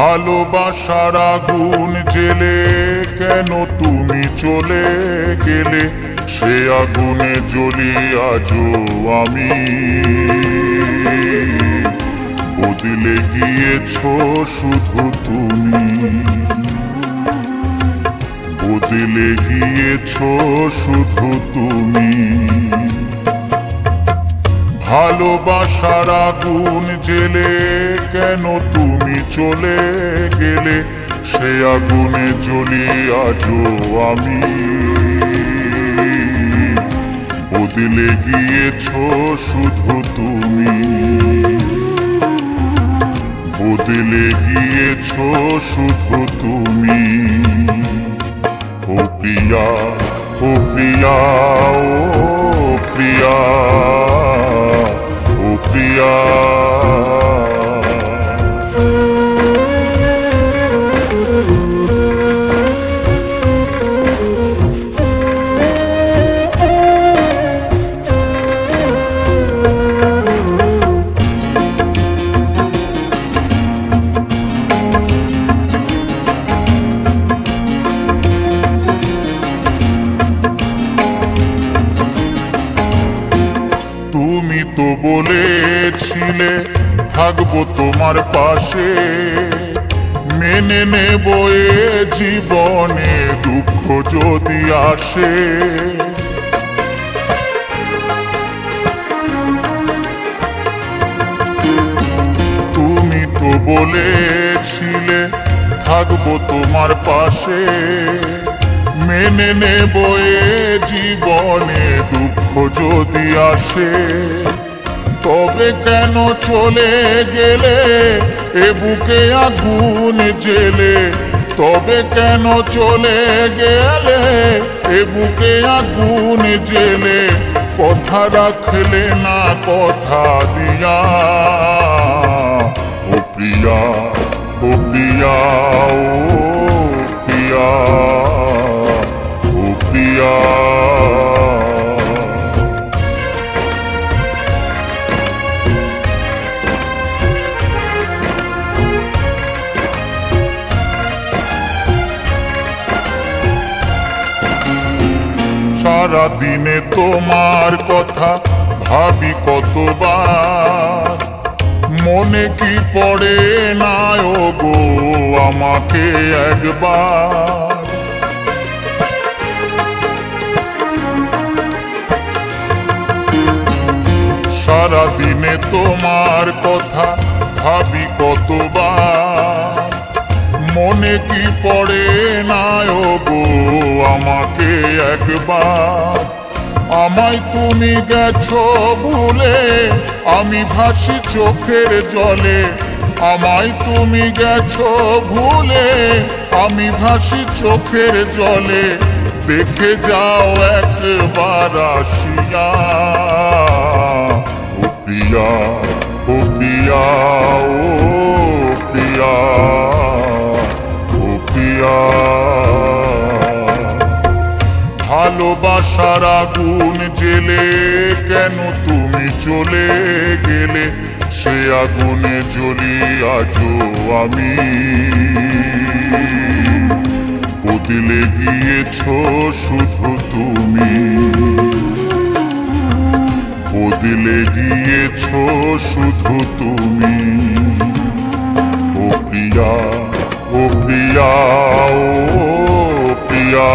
ভালোবাসার আগুন জেলে কেন তুমি চলে গেলে, সে আগুনে জ্বলি আজও আমি। বদলে গিয়েছো শুধু তুমি, বদলে গিয়েছো শুধু তুমি। ভালোবাসার আগুন জেলে কেন তুমি চলে গেলে, সে আগুনে জ্বলি আজও আমি। বদলে গিয়েছো শুধু তুমি, বদলে গিয়েছো শুধু তুমি। ও প্রিয়া, ও প্রিয়া, ও প্রিয়া, ও প্রিয়া। তুমি তো বলেছিলে থাকবো তোমার পাশে, মেনে নেব এ জীবনে দুঃখ যদি আসে। তুমি তো বলেছিলে থাকবো তোমার পাশে, মেনে নেব এ জীবনে দুঃখ যদি আসে। তবে কেন চলে গেলে এ বুকে আগুন জেলে, তবে কেন চলে গেলে এ বুকে আগুন জেলে। কথা রাখলে না কথা দিয়া, ও প্রিয়া, ও প্রিয়া, ও প্রিয়া, ও প্রিয়া। সারা দিনে তোমার কথা ভাবি কতবার, মনে কি পড়ে না ও গো আমাকে একবার। সারা দিনে তোমার কথা ভাবি কতবার, মনে কি পড়ে না ও গো আমাকে একবার। আমায় তুমি গেছো ভুলে, আমি ভাসি চোখের জলে। আমায় তুমি গেছো ভুলে, আমি ভাসি চোখের জলে। দেখে যাও একবার আসিয়া, ও প্রিয়া, ও প্রিয়া, ও প্রিয়া, ও প্রিয়া। ভালোবাসার আগুন জেলে কেন তুমি চলে গেলে, সে আগুনে জ্বলি আজও আমি। বদলে গিয়েছো শুধু তুমি, বদলে গিয়েছো শুধু তুমি। ও প্রিয়া, ও প্রিয়া, ও প্রিয়া।